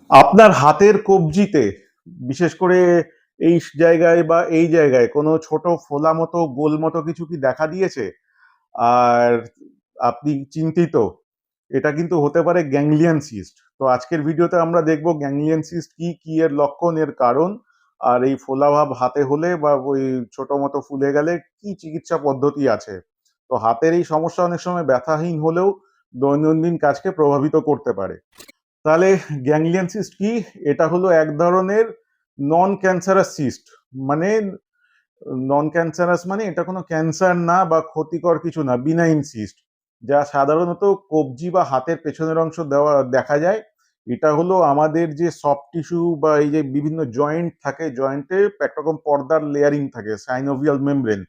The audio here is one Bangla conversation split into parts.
আপনার হাতের কবজিতে বিশেষ করে এই জায়গায় বা এই জায়গায় কোনো ছোট ফোলা মতো গোল মতো কিছু কি দেখা দিয়েছে? আর আপনি চিন্তিত? এটা কিন্তু হতে পারে গ্যাংলিয়ন সিস্ট। তো আজকের ভিডিওতে আমরা দেখব গ্যাংলিয়ন সিস্ট কি, কি এর লক্ষণ, এর কারণ, আর এই ফোলা ভাব হাতে হলে বা ওই ছোট মতো ফুলে গেলে কি চিকিৎসা পদ্ধতি আছে। তো হাতের এই সমস্যা অনেক সময় ব্যথাহীন হলেও দৈনন্দিন কাজকে প্রভাবিত করতে পারে। তাহলে গ্যাংলিয়ন সিস্ট কি? এটা হলো এক ধরনের নন ক্যান্সারাস সিস্ট। মানে নন ক্যান্সারাস মানে এটা কোনো ক্যান্সার না বা ক্ষতিকর কিছু না, বিনাইন সিস্ট, যা সাধারণত কবজি বা হাতের পেছনের অংশ দেখা যায়। এটা হলো আমাদের যে সফট টিস্যু বা এই যে বিভিন্ন জয়েন্ট থাকে, জয়েন্টে একরকম পর্দার লেয়ারিং থাকে, সাইনোভিয়াল মেমব্রেন।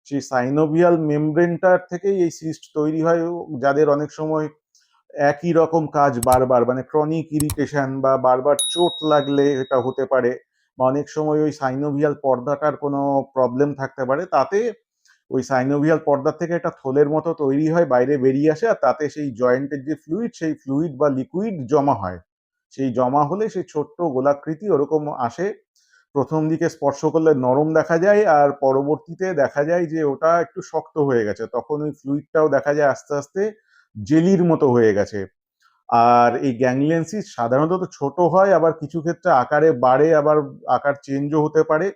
সেই সাইনোভিয়াল মেমব্রেনটার থেকেই এই সিস্ট তৈরি হয়। যাদের অনেক সময় একই রকম কাজ বারবার, মানে ক্রনিক ইরিটেশন বা বারবার চোট লাগলে এটা হতে পারে, বা অনেক সময় ওই সাইনোভিয়াল পর্দাটার কোনো প্রবলেম থাকতে পারে। তাতে ওই সাইনোভিয়াল পর্দার থেকে একটা থলের মতো তৈরি হয়, বাইরে বেরিয়ে আসে, আর তাতে সেই জয়েন্টের যে ফ্লুইড, সেই ফ্লুইড বা লিকুইড জমা হয়। সেই জমা হলে সেই ছোট্ট গোলাকৃতি ওরকম আসে। প্রথম দিকে স্পর্শ করলে নরম দেখা যায়, আর পরবর্তীতে দেখা যায় যে ওটা একটু শক্ত হয়ে গেছে। তখন ওই ফ্লুইডটাও দেখা যায় আস্তে আস্তে জেলির মতো হয়ে গেছে। আর এই গ্যাংলিয়ন সিস্ট সাধারণত তো ছোট হয়, আবার কিছু ক্ষেত্রে আকারে বাড়ে, আবার আকার চেঞ্জও হতে পারে।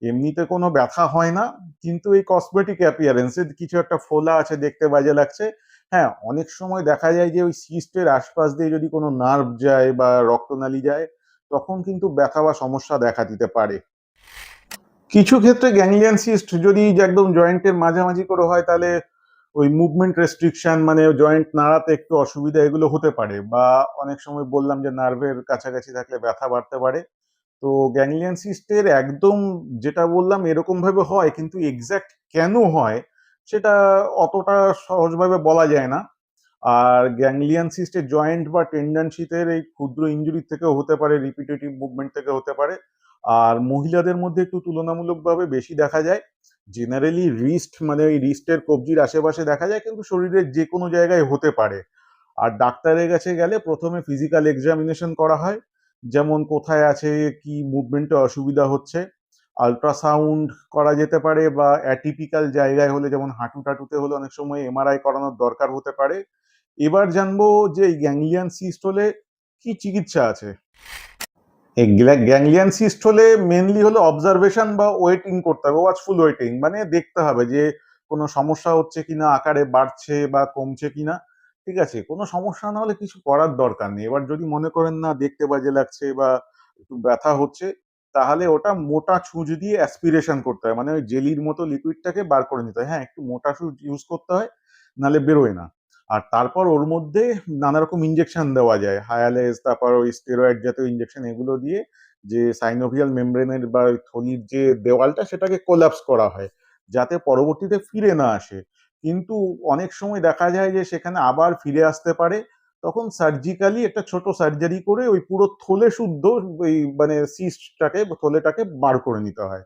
এমনিতে কোনো ব্যথা হয় না, কিন্তু এই কসমেটিক অ্যাপিয়ারেন্সে কিছু একটা ফোলা আছে, দেখতে বাজে লাগছে। হ্যাঁ, অনেক সময় দেখা যায় যে ওই সিস্টের আশপাশ দিয়ে যদি কোনো নার্ভ যায় বা রক্তনালী যায়, তখন কিন্তু ব্যথা বা সমস্যা দেখা দিতে পারে। কিছু ক্ষেত্রে গ্যাংলিয়ন সিস্ট যদি একদম জয়েন্টের মাঝামাঝি করে হয়, তাহলে ওই মুভমেন্ট রেস্ট্রিকশন, মানে জয়েন্ট নাড়াতে একটু অসুবিধা, এগুলো হতে পারে। বা অনেক সময় বললাম যে নার্ভের কাছাকাছি থাকলে ব্যথা বাড়তে পারে। তো গ্যাংলিয়ন সিস্টের একদম যেটা বললাম এরকম ভাবে হয়, কিন্তু এক্স্যাক্ট কেন হয় সেটা অতটা সহজভাবে বলা যায় না। আর গ্যাংলিয়ন সিস্টের জয়েন্ট বা টেন্ডন শীথের এই ক্ষুদ্র ইনজুরি থেকেও হতে পারে, রিপিটেটিভ মুভমেন্ট থেকে হতে পারে। আর মহিলাদের মধ্যে একটু তুলনামূলকভাবে বেশি দেখা যায়। জেনারেলি রিস্ট, মানে ওই রিস্টের কবজির আশেপাশে দেখা যায়, কিন্তু শরীরের যে কোনো জায়গায় হতে পারে। আর ডাক্তারের কাছে গেলে প্রথমে ফিজিক্যাল এক্সামিনেশন করা হয়, যেমন কোথায় আছে, কি মুভমেন্টে অসুবিধা হচ্ছে। আল্ট্রাসাউন্ড করা যেতে পারে, বা অ্যাটিপিক্যাল জায়গায় হলে, যেমন হাঁটু টাটুতে হলে অনেক সময় এমআরআই করানোর দরকার হতে পারে। এবার জানবো যে এই গ্যাংলিয়ন সিস্ট হলে কি চিকিৎসা আছে। এই গ্যাংলিয়ন সিস্ট হলে মেনলি হলো অবজারভেশন বা ওয়েটিং করতে হবে, ওয়াচফুল ওয়েটিং, মানে দেখতে হবে যে কোনো সমস্যা হচ্ছে কিনা, আকারে বাড়ছে বা কমছে কিনা। ঠিক আছে, কোনো সমস্যা না হলে কিছু করার দরকার নেই। এবার যদি মনে করেন না দেখতে বাজে লাগছে বা একটু ব্যথা হচ্ছে, তাহলে ওটা মোটা ছুঁচ দিয়ে অ্যাসপিরেশন করতে হয়, মানে ওই জেলির মতো লিকুইডটাকে বার করে নিতে হয়। হ্যাঁ, একটু মোটা ছুঁচ ইউজ করতে হয়, নাহলে বেরোয় না। আর তারপর ওর মধ্যে নানা রকম ইনজেকশন দেওয়া যায়, হায়ালেজ, তারপর ওই স্টেরয়েড জাতীয় ইনজেকশন, এগুলো দিয়ে যে সাইনোভিয়াল মেমব্রেনের বা ওই থলির যে দেওয়ালটা, সেটাকে কোলাপস করা হয়, যাতে পরবর্তীতে ফিরে না আসে। কিন্তু অনেক সময় দেখা যায় যে সেখানে আবার ফিরে আসতে পারে। তখন সার্জিক্যালি একটা ছোট সার্জারি করে ওই পুরো থলে শুদ্ধ ওই মানে সিস্টটাকে, থলেটাকে বার করে নিতে হয়।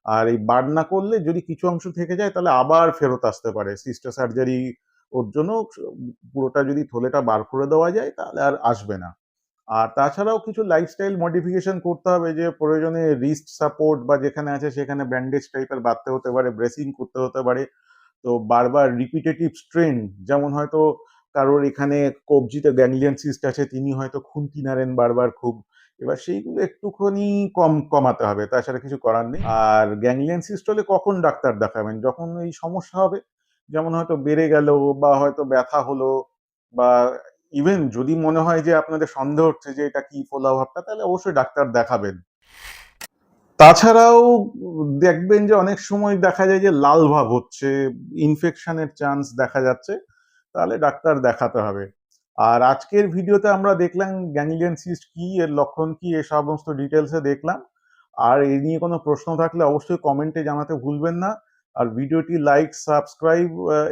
আর এই বার না করলে যদি কিছু অংশ থেকে যায়, তাহলে আবার ফেরত আসতে পারে সিস্টার সার্জারি। ওর জন্য পুরোটা যদি থলেটা বার করে দেওয়া যায়, তাহলে আর আসবে না। আর তাছাড়াও কিছু লাইফস্টাইল মডিফিকেশন করতে হবে, যে প্রয়োজনে রিস্ট সাপোর্ট বা যেখানে আছে সেখানে ব্যান্ডেজ টাইপের বাঁধতে হতে পারে, ব্রেসিং করতে হতে পারে। তো বারবার রিপিটেটিভ স্ট্রেন, যেমন হয়তো কারোর এখানে কবজিতে গ্যাংলিয়ন সিস্ট আছে, তিনি হয়তো খুন্তি নাড়েন বারবার খুব, এবার সেইগুলো একটুখানি কমাতে হবে, তাছাড়া কিছু করার নেই। আর গ্যাংলিয়ন সিস্ট হলে কখন ডাক্তার দেখাবেন? যখন এই সমস্যা হবে, যেমন হয়তো বেড়ে গেল, বা হয়তো ব্যথা হলো, বা ইভেন যদি মনে হয় যে আপনাদের সন্দেহ হচ্ছে যে এটা কি ফোলা ভাবটা, তাহলে অবশ্যই ডাক্তার দেখাবেন। তাছাড়াও দেখবেন যে অনেক সময় দেখা যায় যে লাল ভাব হচ্ছে, ইনফেকশনের চান্স দেখা যাচ্ছে, তাহলে ডাক্তার দেখাতে হবে। আর আজকের ভিডিওতে আমরা দেখলাম গ্যাংলিয়ন সিস্ট কি, এর লক্ষণ কি, এ সমস্ত ডিটেলসে দেখলাম। আর এই নিয়ে কোনো প্রশ্ন থাকলে অবশ্যই কমেন্টে জানাতে ভুলবেন না। আর ভিডিওটি লাইক, সাবস্ক্রাইব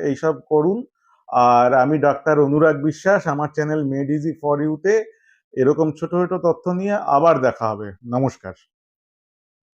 এইসব করুন। আর আমি ডাক্তার অনুরাগ বিশ্বাস, আমার চ্যানেল মেড ইজি ফর ইউতে এরকম ছোট ছোট তথ্য নিয়ে আবার দেখা হবে। নমস্কার।